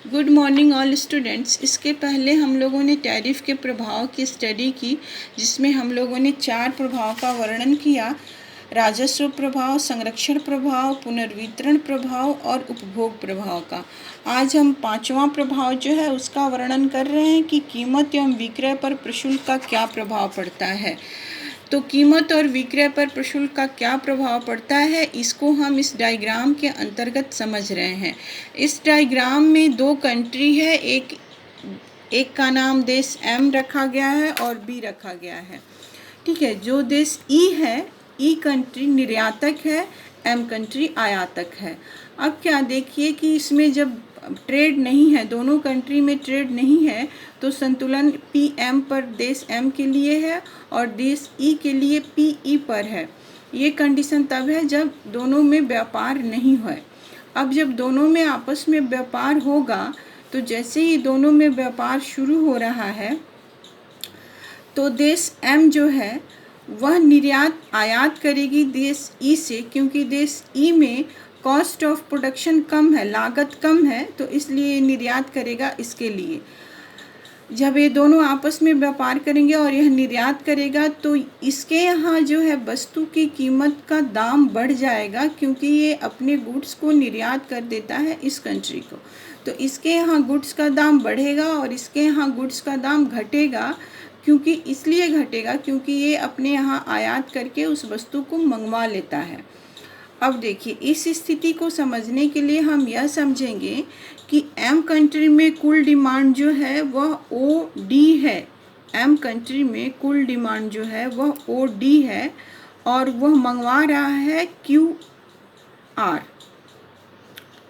Good morning all students. इसके पहले हम लोगों ने टैरिफ के प्रभाव की स्टडी की, जिसमें हम लोगों ने 4 प्रभाव का वर्णन किया: राजस्व प्रभाव, संरक्षण प्रभाव, पुनर्वितरण प्रभाव और उपभोग प्रभाव का। आज हम 5वां प्रभाव जो है उसका वर्णन कर रहे हैं कि कीमत एवं विक्रय पर प्रशुल्क का क्या प्रभाव पड़ता है। तो कीमत और विक्रय पर प्रशुल्क का क्या प्रभाव पड़ता है, इसको हम इस डायग्राम के अंतर्गत समझ रहे हैं। इस डायग्राम में 2 कंट्री है, एक का नाम देश एम रखा गया है और बी रखा गया है। ठीक है, जो देश ई है, ई कंट्री निर्यातक है, एम कंट्री आयातक है। अब क्या देखिए कि इसमें जब ट्रेड नहीं है, दोनों कंट्री में ट्रेड नहीं है, तो संतुलन पी एम पर देश एम के लिए है और देश ई के लिए पी ई पर है। ये कंडीशन तब है जब दोनों में व्यापार नहीं है। अब जब दोनों में आपस में व्यापार होगा, तो जैसे ही दोनों में व्यापार शुरू हो रहा है, तो देश एम जो है वह निर्यात आयात करेगी देश ई से, क्योंकि देश ई में कॉस्ट ऑफ प्रोडक्शन कम है, लागत कम है, तो इसलिए निर्यात करेगा इसके लिए। जब ये दोनों आपस में व्यापार करेंगे और यह निर्यात करेगा, तो इसके यहाँ जो है वस्तु की कीमत का दाम बढ़ जाएगा, क्योंकि ये अपने गुड्स को निर्यात कर देता है इस कंट्री को। तो इसके यहाँ गुड्स का दाम बढ़ेगा और इसके यहाँ गुड्स का दाम घटेगा, क्योंकि इसलिए घटेगा क्योंकि ये अपने यहाँ आयात करके उस वस्तु को मंगवा लेता है। अब देखिए, इस स्थिति को समझने के लिए हम यह समझेंगे कि एम कंट्री में कुल डिमांड जो है वह ओ डी है। एम कंट्री में कुल डिमांड जो है वह ओ डी है और वह मंगवा रहा है क्यू आर।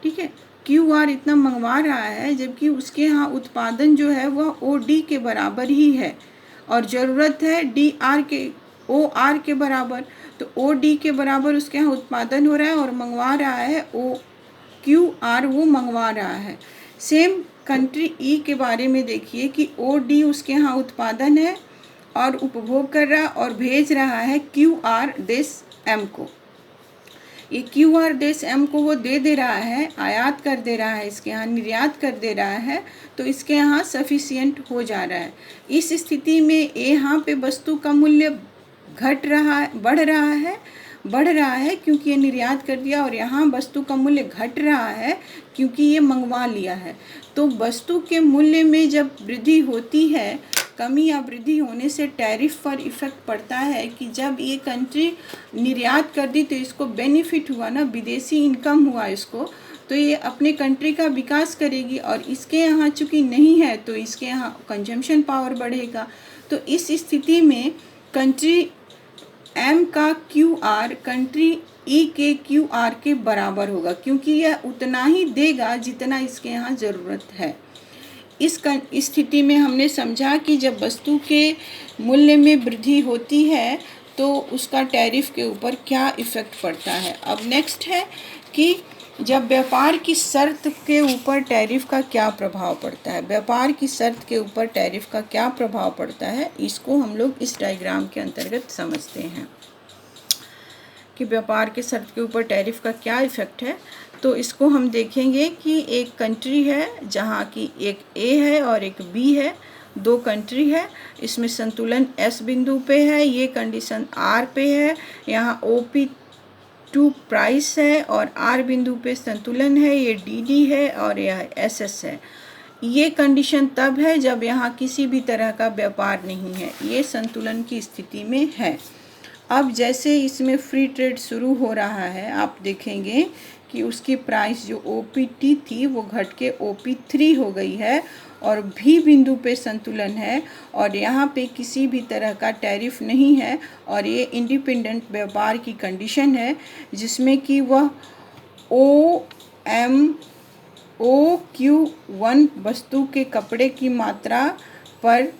ठीक है, क्यू आर इतना मंगवा रहा है, जबकि उसके यहाँ उत्पादन जो है वह ओ डी के बराबर ही है और ज़रूरत है डी आर के, ओ आर के बराबर। तो ओ डी के बराबर उसके यहाँ उत्पादन हो रहा है और मंगवा रहा है ओ क्यू आर, वो मंगवा रहा है। सेम कंट्री ई के बारे में देखिए कि ओ डी उसके यहाँ उत्पादन है और उपभोग कर रहा है और भेज रहा है क्यू आर देश एम को। ये क्यू आर देश एम को वो दे रहा है, आयात कर दे रहा है, इसके यहाँ निर्यात कर दे रहा है, तो इसके यहाँ सफिशिएंट हो जा रहा है। इस स्थिति में यहाँ पे वस्तु का मूल्य घट रहा है, बढ़ रहा है क्योंकि ये निर्यात कर दिया, और यहाँ वस्तु का मूल्य घट रहा है क्योंकि ये मंगवा लिया है। तो वस्तु के मूल्य में जब वृद्धि होती है, कमी या वृद्धि होने से टैरिफ पर इफेक्ट पड़ता है कि जब ये कंट्री निर्यात कर दी तो इसको बेनिफिट हुआ ना, विदेशी इनकम हुआ इसको, तो ये अपने कंट्री का विकास करेगी, और इसके यहाँ चूँकि नहीं है तो इसके यहाँ कंजम्पशन पावर बढ़ेगा। तो इस स्थिति में कंट्री एम का क्यू आर कंट्री ई के क्यू आर के बराबर होगा, क्योंकि यह उतना ही देगा जितना इसके यहाँ ज़रूरत है। इस स्थिति में हमने समझा कि जब वस्तु के मूल्य में वृद्धि होती है तो उसका टैरिफ के ऊपर क्या इफ़ेक्ट पड़ता है। अब नेक्स्ट है कि जब व्यापार की शर्त के ऊपर टैरिफ का क्या प्रभाव पड़ता है। व्यापार की शर्त के ऊपर टैरिफ का क्या प्रभाव पड़ता है, इसको हम लोग इस डायग्राम के अंतर्गत समझते हैं कि व्यापार के शर्त के ऊपर टैरिफ का क्या इफ़ेक्ट है। तो इसको हम देखेंगे कि एक कंट्री है जहाँ की एक ए है और एक बी है, 2 कंट्री है, इसमें संतुलन एस बिंदु पे है, ये कंडीशन आर पे है, यहाँ OP2 प्राइस है और आर बिंदु पे संतुलन है, ये DD है और यह SS है। ये कंडीशन तब है जब यहाँ किसी भी तरह का व्यापार नहीं है, ये संतुलन की स्थिति में है। अब जैसे इसमें फ्री ट्रेड शुरू हो रहा है, आप देखेंगे कि उसकी प्राइस जो OP2 थी वो घट के OP3 हो गई है और भी बिंदु पे संतुलन है और यहाँ पे किसी भी तरह का टैरिफ नहीं है, और ये इंडिपेंडेंट व्यापार की कंडीशन है जिसमें कि वह OQ1 वस्तु के कपड़े की मात्रा पर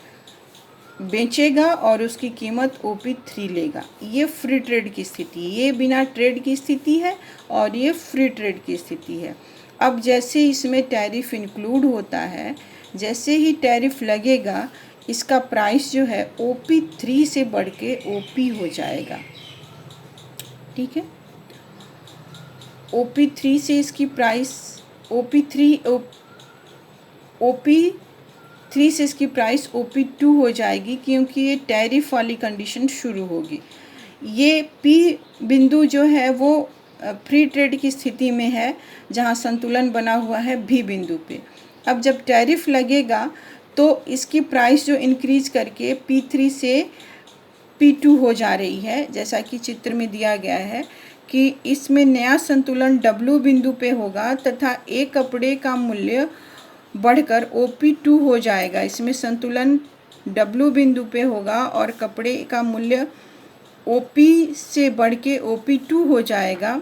बेचेगा और उसकी कीमत OP3 लेगा। ये फ्री ट्रेड की स्थिति, ये बिना ट्रेड की स्थिति है और ये फ्री ट्रेड की स्थिति है। अब जैसे इसमें टैरिफ इंक्लूड होता है, जैसे ही टैरिफ लगेगा इसका प्राइस जो है OP3 से बढ़ के OP हो जाएगा। ठीक है, OP3 से इसकी प्राइस OP3 OP3 से इसकी प्राइस OP2 हो जाएगी, क्योंकि ये टैरिफ वाली कंडीशन शुरू होगी। ये P बिंदु जो है वो फ्री ट्रेड की स्थिति में है, जहाँ संतुलन बना हुआ है B बिंदु पे। अब जब टैरिफ लगेगा तो इसकी प्राइस जो इंक्रीज करके P3 से P2 हो जा रही है, जैसा कि चित्र में दिया गया है कि इसमें नया संतुलन W बिंदु पे होगा तथा एक कपड़े का मूल्य बढ़कर OP2 हो जाएगा। इसमें संतुलन W बिंदु पे होगा और कपड़े का मूल्य OP से बढ़ के OP2 हो जाएगा।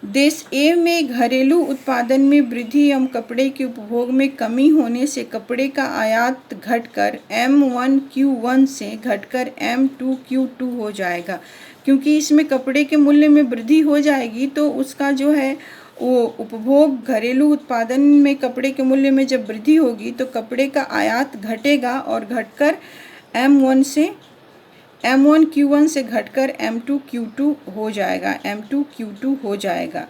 देश ए में घरेलू उत्पादन में वृद्धि एवं कपड़े के उपभोग में कमी होने से कपड़े का आयात घटकर M1Q1 से घटकर M2Q2 हो जाएगा। क्योंकि इसमें कपड़े के मूल्य में वृद्धि हो जाएगी तो उसका जो है वो उपभोग, घरेलू उत्पादन में कपड़े के मूल्य में जब वृद्धि होगी तो कपड़े का आयात घटेगा और घटकर M1Q1 से घटकर M2Q2 हो जाएगा, M2Q2 हो जाएगा।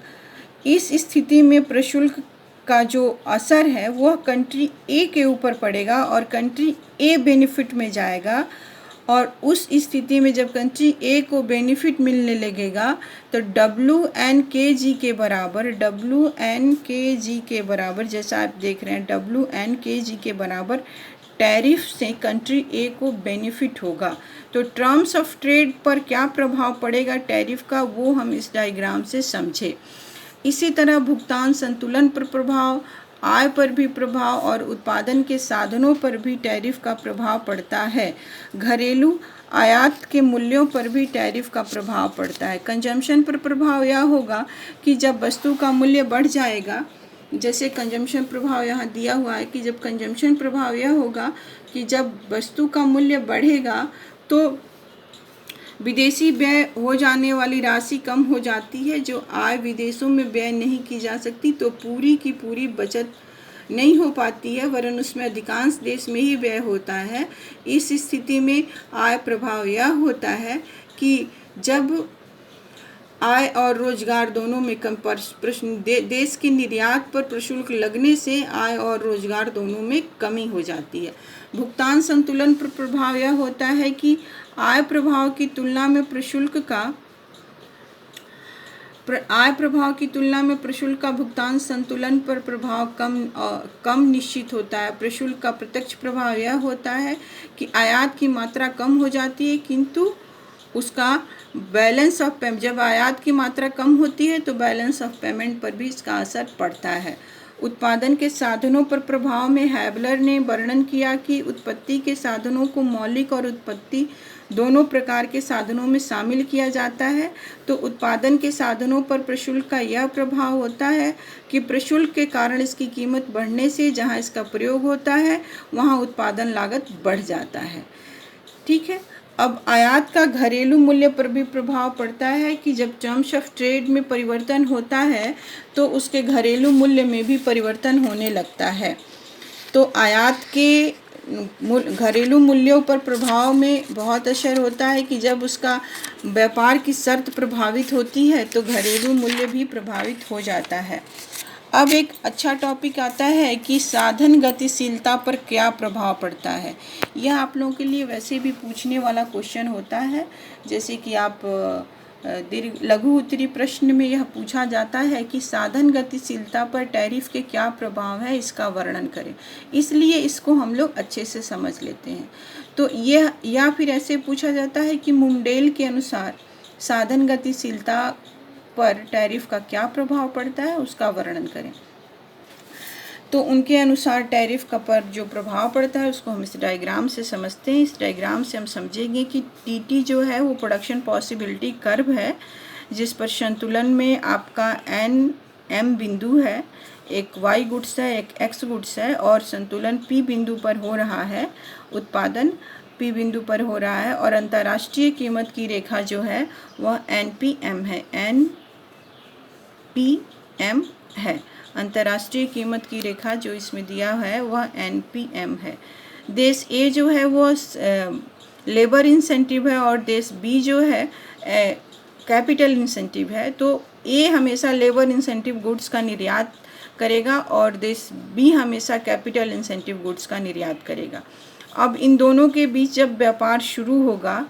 इस स्थिति में प्रशुल्क का जो असर है वह कंट्री ए के ऊपर पड़ेगा और कंट्री ए बेनिफिट में जाएगा। और उस स्थिति में जब कंट्री ए को बेनिफिट मिलने लगेगा तो WNKG के बराबर जैसा आप देख रहे हैं, WNKG के बराबर टैरिफ से कंट्री ए को बेनिफिट होगा। तो टर्म्स ऑफ ट्रेड पर क्या प्रभाव पड़ेगा टैरिफ का, वो हम इस डायग्राम से समझे। इसी तरह भुगतान संतुलन पर प्रभाव, आय पर भी प्रभाव और उत्पादन के साधनों पर भी टैरिफ का प्रभाव पड़ता है। घरेलू आयात के मूल्यों पर भी टैरिफ का प्रभाव पड़ता है। कंजम्पशन पर प्रभाव यह होगा कि जब वस्तु का मूल्य बढ़ जाएगा, जैसे कंजम्पशन प्रभाव यहाँ दिया हुआ है कि जब कंजम्पशन प्रभाव यह होगा कि जब वस्तु का मूल्य बढ़ेगा तो विदेशी व्यय हो जाने वाली राशि कम हो जाती है। जो आय विदेशों में व्यय नहीं की जा सकती तो पूरी की पूरी बचत नहीं हो पाती है, वरन उसमें अधिकांश देश में ही व्यय होता है। इस स्थिति में आय प्रभाव यह होता है कि जब आय और रोजगार दोनों में कम देश के निर्यात पर प्रशुल्क लगने से आय और रोजगार दोनों में कमी हो जाती है। भुगतान संतुलन पर प्रभाव यह होता है कि आय प्रभाव की तुलना में प्रशुल्क का भुगतान संतुलन पर प्रभाव कम निश्चित होता है। प्रशुल्क का प्रत्यक्ष प्रभाव यह होता है कि आयात की मात्रा कम हो जाती है, किंतु उसका बैलेंस ऑफ पेमेंट, जब आयात की मात्रा कम होती है तो बैलेंस ऑफ पेमेंट पर भी इसका असर पड़ता है। उत्पादन के साधनों पर प्रभाव में हैबलर ने वर्णन किया कि उत्पत्ति के साधनों को मौलिक और उत्पत्ति दोनों प्रकार के साधनों में शामिल किया जाता है। तो उत्पादन के साधनों पर प्रशुल्क का यह प्रभाव होता है कि प्रशुल्क के कारण इसकी कीमत बढ़ने से जहाँ इसका प्रयोग होता है वहाँ उत्पादन लागत बढ़ जाता है। ठीक है। अब आयात का घरेलू मूल्य पर भी प्रभाव पड़ता है कि जब टर्म्स ऑफ ट्रेड में परिवर्तन होता है तो उसके घरेलू मूल्य में भी परिवर्तन होने लगता है। तो आयात के घरेलू मूल्यों पर प्रभाव में बहुत असर होता है कि जब उसका व्यापार की शर्त प्रभावित होती है तो घरेलू मूल्य भी प्रभावित हो जाता है। अब एक अच्छा टॉपिक आता है कि साधन गतिशीलता पर क्या प्रभाव पड़ता है। यह आप लोगों के लिए वैसे भी पूछने वाला क्वेश्चन होता है, जैसे कि आप लघु उत्तरीय प्रश्न में यह पूछा जाता है कि साधन गतिशीलता पर टैरिफ के क्या प्रभाव है, इसका वर्णन करें। इसलिए इसको हम लोग अच्छे से समझ लेते हैं। तो यह या फिर ऐसे पूछा जाता है कि मुंडेल के अनुसार साधन गतिशीलता पर टैरिफ का क्या प्रभाव पड़ता है, उसका वर्णन करें। तो उनके अनुसार टैरिफ का पर जो प्रभाव पड़ता है उसको हम इस डायग्राम से समझते हैं। इस डायग्राम से हम समझेंगे कि टीटी जो है वो प्रोडक्शन पॉसिबिलिटी कर्व है, जिस पर संतुलन में आपका एम बिंदु है, एक वाई गुड्स है, एक एक्स गुड्स है और संतुलन पी बिंदु पर हो रहा है, उत्पादन पी बिंदु पर हो रहा है और अंतर्राष्ट्रीय कीमत की रेखा जो है वह NPM है, NPM है। अंतर्राष्ट्रीय कीमत की रेखा जो इसमें दिया है वह NPM है। देश ए जो है वो लेबर इंसेंटिव है और देश बी जो है कैपिटल इंसेंटिव है। तो ए हमेशा लेबर इंसेंटिव गुड्स का निर्यात करेगा और देश बी हमेशा कैपिटल इंसेंटिव गुड्स का निर्यात करेगा। अब इन दोनों के बीच जब व्यापार शुरू होगा,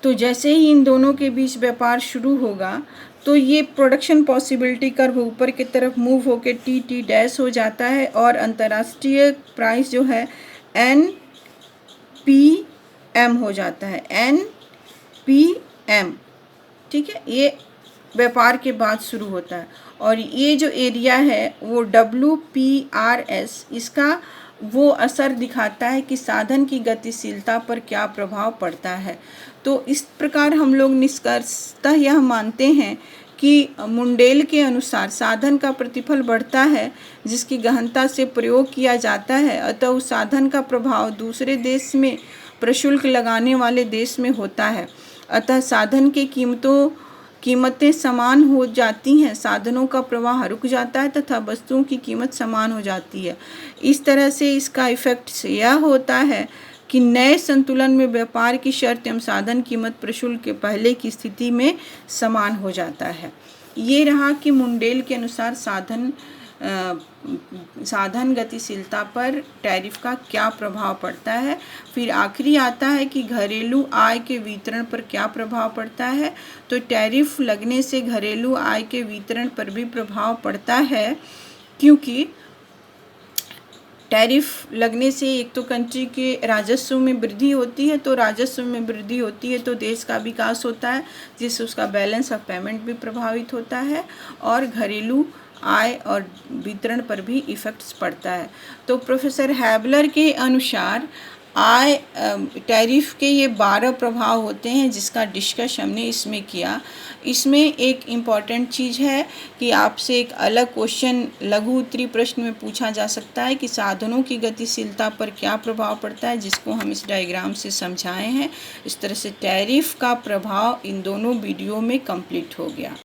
तो जैसे ही इन दोनों के बीच व्यापार शुरू होगा तो ये प्रोडक्शन पॉसिबिलिटी कर्व ऊपर की तरफ मूव होकर टी डैश हो जाता है और अंतर्राष्ट्रीय प्राइस जो है NPM हो जाता है, NPM। ठीक है, ये व्यापार के बाद शुरू होता है और ये जो एरिया है वो WPRS, इसका वो असर दिखाता है कि साधन की गतिशीलता पर क्या प्रभाव पड़ता है। तो इस प्रकार हम लोग निष्कर्षतः यह मानते हैं कि मुंडेल के अनुसार साधन का प्रतिफल बढ़ता है जिसकी गहनता से प्रयोग किया जाता है, अतः उस साधन का प्रभाव दूसरे देश में प्रशुल्क लगाने वाले देश में होता है, अतः साधन की कीमतें समान हो जाती हैं, साधनों का प्रवाह रुक जाता है तथा वस्तुओं की कीमत समान हो जाती है। इस तरह से इसका इफेक्ट यह होता है कि नए संतुलन में व्यापार की शर्त एवं साधन कीमत प्रशुल्क के पहले की स्थिति में समान हो जाता है। ये रहा कि मुंडेल के अनुसार साधन गतिशीलता पर टैरिफ का क्या प्रभाव पड़ता है। फिर आखिरी आता है कि घरेलू आय के वितरण पर क्या प्रभाव पड़ता है। तो टैरिफ लगने से घरेलू आय के वितरण पर भी प्रभाव पड़ता है, क्योंकि टैरिफ लगने से एक तो कंट्री के राजस्व में वृद्धि होती है, तो राजस्व में वृद्धि होती है तो देश का विकास होता है, जिससे उसका बैलेंस ऑफ पेमेंट भी प्रभावित होता है और घरेलू आय और वितरण पर भी इफ़ेक्ट्स पड़ता है। तो प्रोफेसर हैबलर के अनुसार टैरिफ के ये 12 प्रभाव होते हैं जिसका डिस्कस हमने इसमें किया। इसमें एक इम्पॉर्टेंट चीज़ है कि आपसे एक अलग क्वेश्चन लघु उत्तरीय प्रश्न में पूछा जा सकता है कि साधनों की गतिशीलता पर क्या प्रभाव पड़ता है, जिसको हम इस डायग्राम से समझाए हैं। इस तरह से टैरिफ का प्रभाव इन दोनों वीडियो में कंप्लीट हो गया।